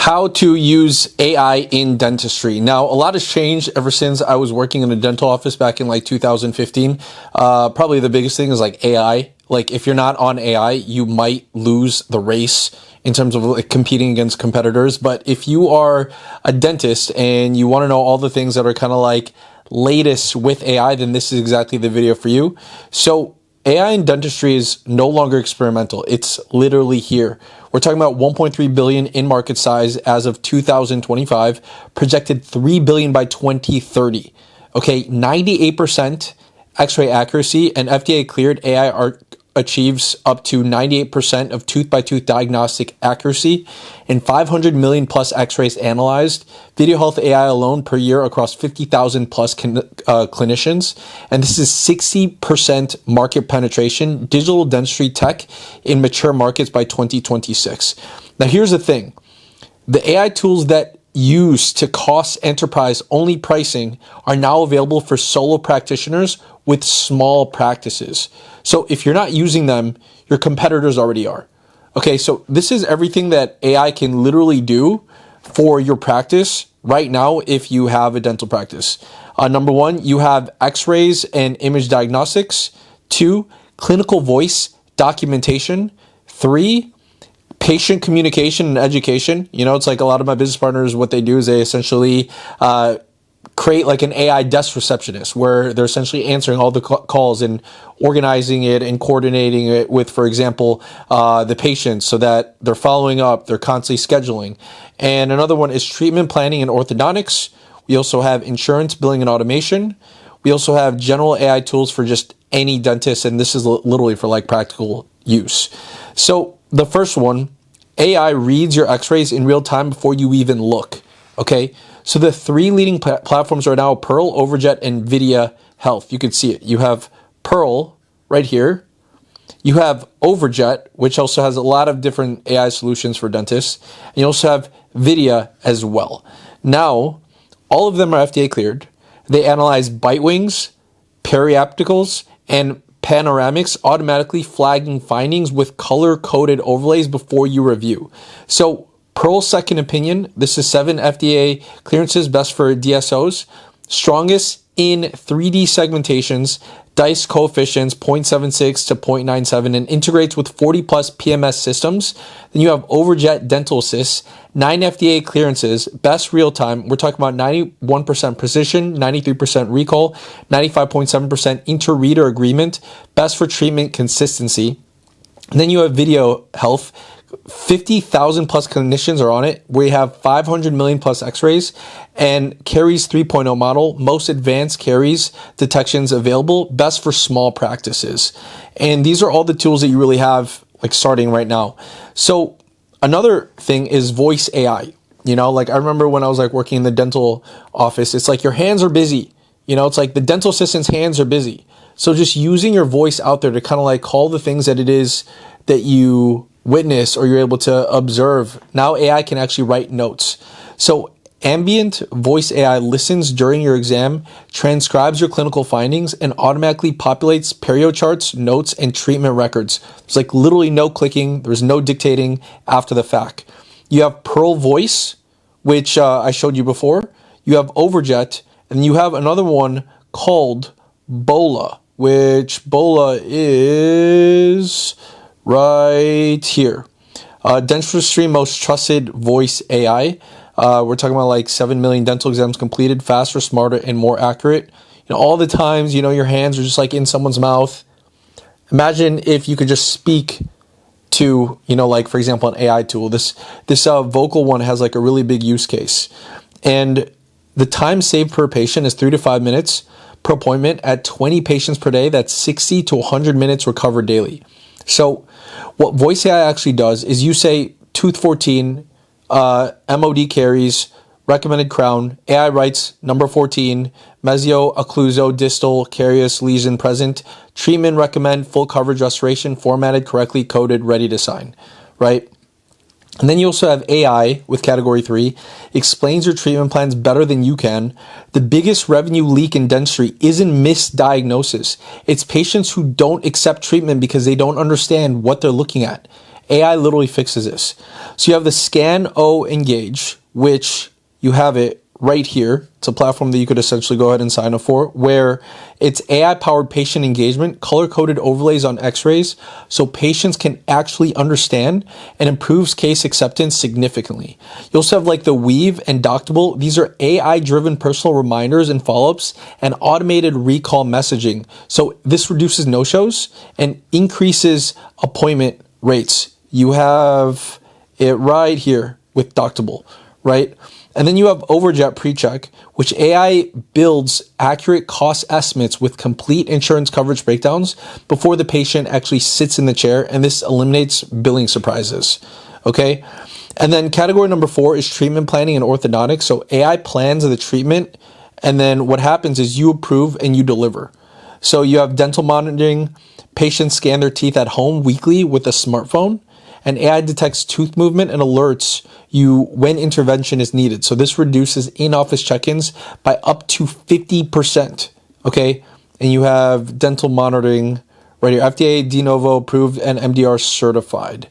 How to use AI in dentistry. Now, a lot has changed ever since I was working in a dental office back in like 2015. Probably the biggest thing is like AI. Like if you're not on AI, you might lose the race in terms of like competing against competitors. But if you are a dentist and you want to know all the things that are kind of like latest with AI, then this is exactly the video for you. So AI in dentistry is no longer experimental. It's literally here. We're talking about 1.3 billion in market size as of 2025, projected 3 billion by 2030. Okay, 98% X-ray accuracy, and FDA cleared AI achieves up to 98% of tooth-by-tooth diagnostic accuracy and 500 million plus X-rays analyzed. Video Health AI alone per year across 50,000 plus clinicians. And this is 60% market penetration, digital dentistry tech in mature markets by 2026. Now, here's the thing. The AI tools that used to cost enterprise only pricing are now available for solo practitioners with small practices. So if you're not using them, your competitors already are. Okay, so this is everything that AI can literally do for your practice right now if you have a dental practice. Number one, you have X-rays and image diagnostics. 2, clinical voice documentation. 3, patient communication and education. You know, it's like a lot of my business partners, what they do is they essentially create like an AI desk receptionist where they're essentially answering all the calls and organizing it and coordinating it with, for example, the patients so that they're following up, they're constantly scheduling. And another one is treatment planning and orthodontics. We also have insurance, billing, and automation. We also have general AI tools for just any dentist, and this is literally for like practical use. So the first one, AI reads your x-rays in real time before you even look, okay? So the 3 leading platforms right now, Pearl, Overjet, and Video Health. You can see it. You have Pearl right here. You have Overjet, which also has a lot of different AI solutions for dentists. And you also have Video as well. Now, all of them are FDA cleared. They analyze bite wings, periapicals, and panoramics, automatically flagging findings with color-coded overlays before you review. So Pearl second opinion, this is 7 FDA clearances, best for DSOs, strongest in 3D segmentations, dice coefficients 0.76 to 0.97, and integrates with 40 plus PMS systems. Then you have Overjet Dental Assist, 9 FDA clearances, best real time. We're talking about 91% precision, 93% recall, 95.7% inter-reader agreement, best for treatment consistency. And then you have Video Health, 50,000 plus clinicians are on it. We have 500 million plus x-rays and caries 3.0 model, most advanced caries detections available, best for small practices. And these are all the tools that you really have like starting right now. So another thing is voice AI. You know, like I remember when I was like working in the dental office, it's like your hands are busy. You know, it's like the dental assistant's hands are busy. So just using your voice out there to kind of like call the things that it is that you witness or you're able to observe. Now AI can actually write notes. So ambient voice AI listens during your exam, transcribes your clinical findings, and automatically populates perio charts, notes, and treatment records. There's like literally no clicking. There's no dictating after the fact. You have Pearl Voice, which I showed you before. You have Overjet, and you have another one called Bola, which Bola is right here. Dentistry most trusted voice AI. We're talking about like 7 million dental exams completed, faster, smarter, and more accurate. You know, all the times, you know, your hands are just like in someone's mouth. Imagine if you could just speak to, you know, like for example, an AI tool. This vocal one has like a really big use case. And the time saved per patient is 3 to 5 minutes per appointment at 20 patients per day. That's 60 to 100 minutes recovered daily. So what voice AI actually does is you say tooth 14, MOD caries, recommended crown, AI writes number 14, mesio occluso distal carious lesion present, treatment recommend, full coverage restoration, formatted correctly, coded, ready to sign, right? And then you also have AI with category 3, explains your treatment plans better than you can. The biggest revenue leak in dentistry isn't misdiagnosis. It's patients who don't accept treatment because they don't understand what they're looking at. AI literally fixes this. So you have the Scan O Engage, which you have it right here. It's a platform that you could essentially go ahead and sign up for, where it's AI-powered patient engagement, color-coded overlays on x-rays, so patients can actually understand, and improves case acceptance significantly. You also have like the Weave and Doctable. These are AI-driven personal reminders and follow-ups and automated recall messaging. So this reduces no-shows and increases appointment rates. You have it right here with Doctable, right? And then you have Overjet PreCheck, which AI builds accurate cost estimates with complete insurance coverage breakdowns before the patient actually sits in the chair, and this eliminates billing surprises, okay? And then category number 4 is treatment planning and orthodontics. So AI plans the treatment, and then what happens is you approve and you deliver. So you have dental monitoring, patients scan their teeth at home weekly with a smartphone, and AI detects tooth movement and alerts you when intervention is needed. So this reduces in-office check-ins by up to 50%, okay? And you have dental monitoring right here, FDA de novo approved and MDR certified.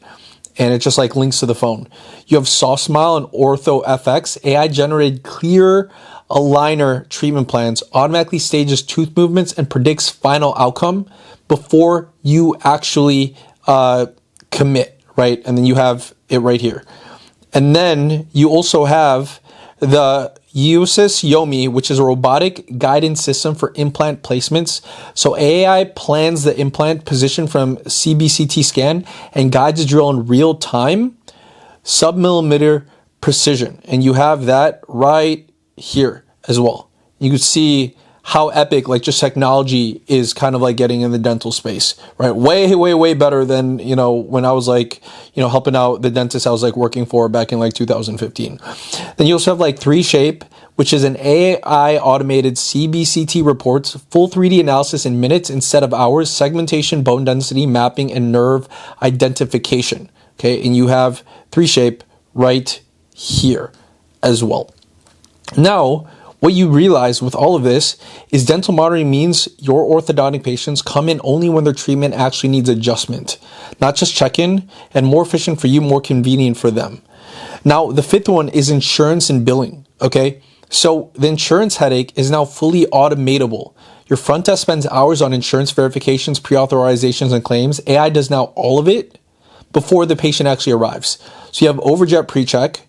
And it just like links to the phone. You have Soft Smile and Ortho FX, AI generated clear aligner treatment plans, automatically stages tooth movements and predicts final outcome before you actually commit. Right? And then you have it right here. And then you also have the Usis Yomi, which is a robotic guidance system for implant placements. So AI plans the implant position from CBCT scan and guides the drill in real time, sub-millimeter precision. And you have that right here as well. You can see how epic like just technology is kind of like getting in the dental space, right? Way better than, you know, when I was like, you know, helping out the dentist I was like working for back in like 2015. Then you also have like 3Shape, which is an AI automated CBCT reports, full 3D analysis in minutes instead of hours, segmentation, bone density, mapping, and nerve identification. Okay, and you have 3Shape right here as well. Now, what you realize with all of this is dental monitoring means your orthodontic patients come in only when their treatment actually needs adjustment, not just check-in, and more efficient for you, more convenient for them. Now, the 5th one is insurance and billing, okay? So the insurance headache is now fully automatable. Your front desk spends hours on insurance verifications, pre-authorizations, and claims. AI does now all of it before the patient actually arrives. So you have Overjet PreCheck,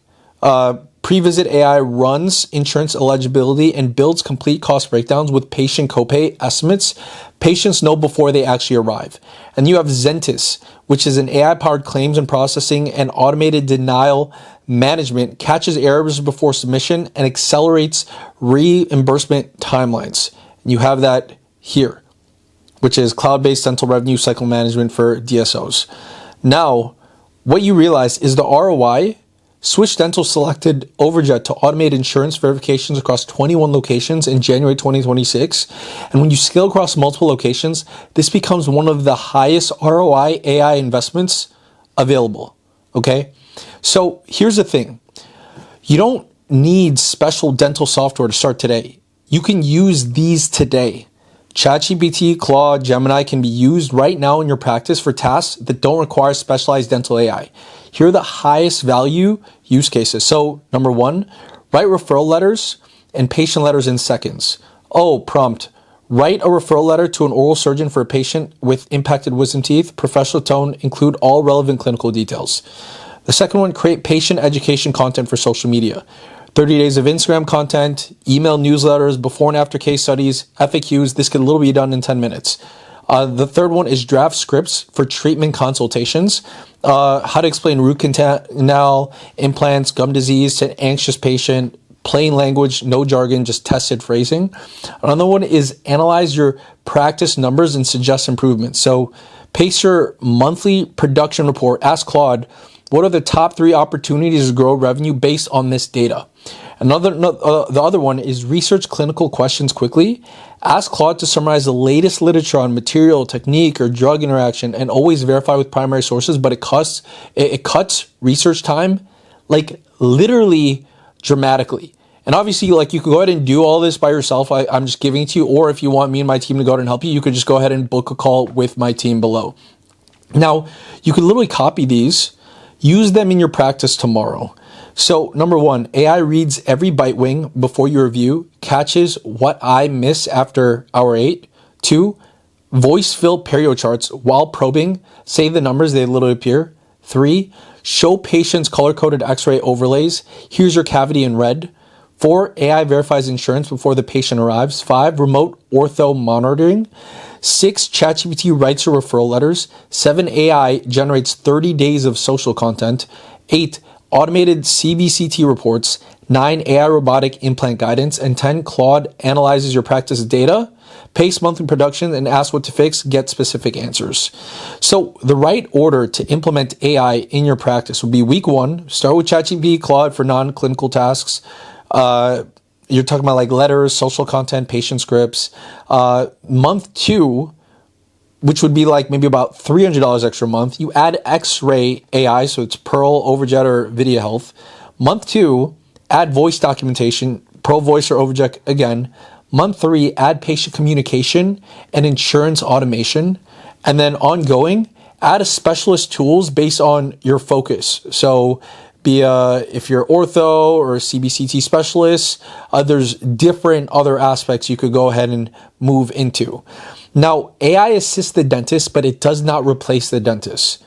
Pre-Visit AI runs insurance eligibility and builds complete cost breakdowns with patient copay estimates. Patients know before they actually arrive. And you have Zentis, which is an AI-powered claims and processing and automated denial management, catches errors before submission and accelerates reimbursement timelines. And you have that here, which is cloud-based dental revenue cycle management for DSOs. Now, what you realize is the ROI. Switch Dental selected Overjet to automate insurance verifications across 21 locations in January 2026. And when you scale across multiple locations, this becomes one of the highest ROI AI investments available. Okay? So here's the thing. You don't need special dental software to start today. You can use these today. ChatGPT, Claude, Gemini can be used right now in your practice for tasks that don't require specialized dental AI. Here are the highest value use cases. So number 1, write referral letters and patient letters in seconds. Oh, prompt. Write a referral letter to an oral surgeon for a patient with impacted wisdom teeth. Professional tone, include all relevant clinical details. The second one, create patient education content for social media. 30 days of Instagram content, email newsletters, before and after case studies, FAQs. This could literally be done in 10 minutes. The third one is draft scripts for treatment consultations. How to explain root canal, implants, gum disease to an anxious patient, plain language, no jargon, just tested phrasing. Another one is analyze your practice numbers and suggest improvements. So pace your monthly production report. Ask Claude, what are the top 3 opportunities to grow revenue based on this data? The other one is research clinical questions quickly. Ask Claude to summarize the latest literature on material, technique, or drug interaction, and always verify with primary sources, but it cuts research time like literally dramatically. And obviously, like, you could go ahead and do all this by yourself. I'm just giving it to you. Or if you want me and my team to go ahead and help you, you could just go ahead and book a call with my team below. Now, you can literally copy these, use them in your practice tomorrow. So number one, AI reads every bite wing before you review, catches what I miss after hour 8. 2, voice fill perio charts while probing, say the numbers, they literally appear. 3, show patients color-coded x-ray overlays, here's your cavity in red. 4, AI verifies insurance before the patient arrives. 5, remote ortho monitoring. 6, ChatGPT writes your referral letters. 7, AI generates 30 days of social content. 8, automated CBCT reports. 9, AI robotic implant guidance. And 10, Claude analyzes your practice data, pace monthly production, and asks what to fix, get specific answers. So the right order to implement AI in your practice would be week 1, start with ChatGPT, Claude for non-clinical tasks. You're talking about like letters, social content, patient scripts. Month 2, which would be like maybe about $300 extra a month, you add X-ray AI, so it's Pearl, Overjet, or Video Health. Month 2, add voice documentation, Pearl Voice or Overjet again. Month 3, add patient communication and insurance automation. And then ongoing, add a specialist tools based on your focus. So if you're ortho or a CBCT specialist, there's different other aspects you could go ahead and move into. Now, AI assists the dentist, but it does not replace the dentist.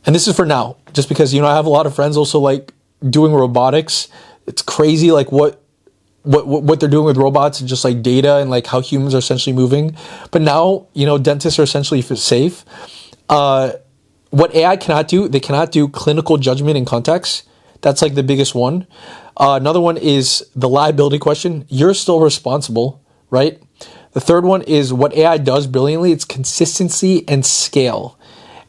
And this is for now, just because, I have a lot of friends also like doing robotics. It's crazy like what they're doing with robots and just like data and like how humans are essentially moving. But now, dentists are essentially safe. What AI cannot do, they cannot do clinical judgment in context. That's like the biggest one. Another one is the liability question. You're still responsible, right? The third one is what AI does brilliantly. It's consistency and scale.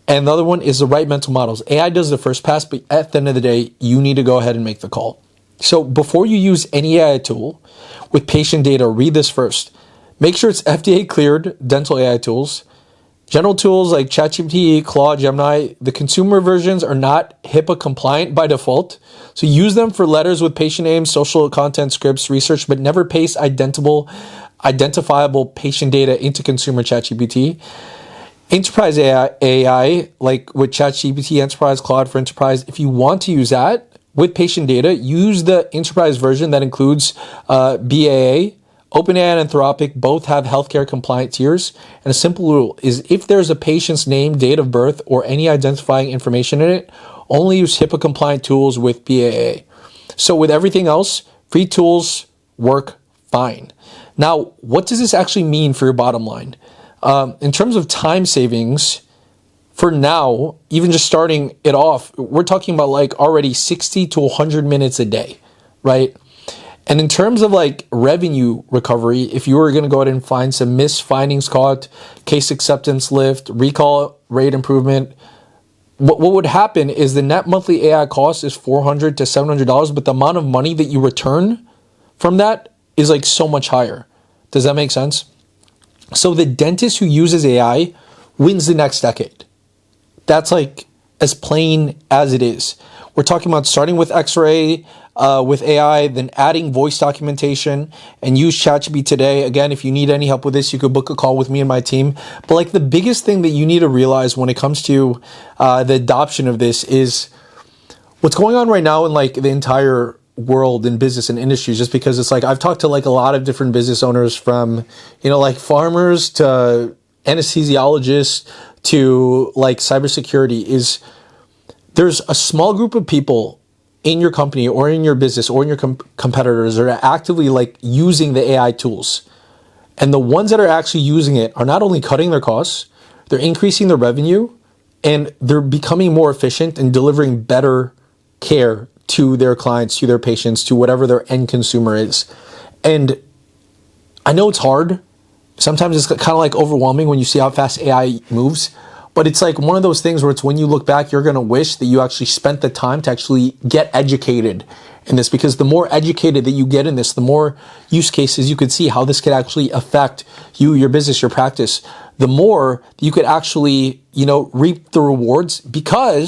And the other one is the right mental models. AI does the first pass, but at the end of the day, you need to go ahead and make the call. So before you use any AI tool with patient data, read this first. Make sure it's FDA cleared dental AI tools. General tools like ChatGPT, Claude, Gemini, the consumer versions are not HIPAA compliant by default. So use them for letters with patient names, social content, scripts, research, but never paste identifiable patient data into consumer ChatGPT. Enterprise AI, like with ChatGPT, Enterprise, Claude for Enterprise, if you want to use that with patient data, use the Enterprise version that includes BAA. OpenAI and Anthropic both have healthcare compliant tiers, and a simple rule is if there's a patient's name, date of birth, or any identifying information in it, only use HIPAA compliant tools with BAA. So with everything else, free tools work fine. Now, what does this actually mean for your bottom line? In terms of time savings, for now, even just starting it off, we're talking about like already 60 to 100 minutes a day, right? And in terms of like revenue recovery, if you were going to go ahead and find some missed findings caught, case acceptance lift, recall rate improvement, what would happen is the net monthly AI cost is $400 to $700, but the amount of money that you return from that is like so much higher. Does that make sense? So the dentist who uses AI wins the next decade. That's like as plain as it is. We're talking about starting with X-ray, with AI, then adding voice documentation, and use ChatGPT today. Again, if you need any help with this, you could book a call with me and my team. But like the biggest thing that you need to realize when it comes to the adoption of this is what's going on right now in like the entire world in business and industry, just because it's like I've talked to like a lot of different business owners from, like farmers to anesthesiologists to like cybersecurity, is there's a small group of people in your company or in your business or in your competitors that are actively like using the AI tools. And the ones that are actually using it are not only cutting their costs, they're increasing their revenue, and they're becoming more efficient and delivering better care to their clients, to their patients, to whatever their end consumer is. And I know it's hard. Sometimes it's kind of like overwhelming when you see how fast AI moves. But it's like one of those things where it's when you look back, you're going to wish that you actually spent the time to actually get educated in this, because the more educated that you get in this, the more use cases you could see how this could actually affect you, your business, your practice, the more you could actually, reap the rewards, because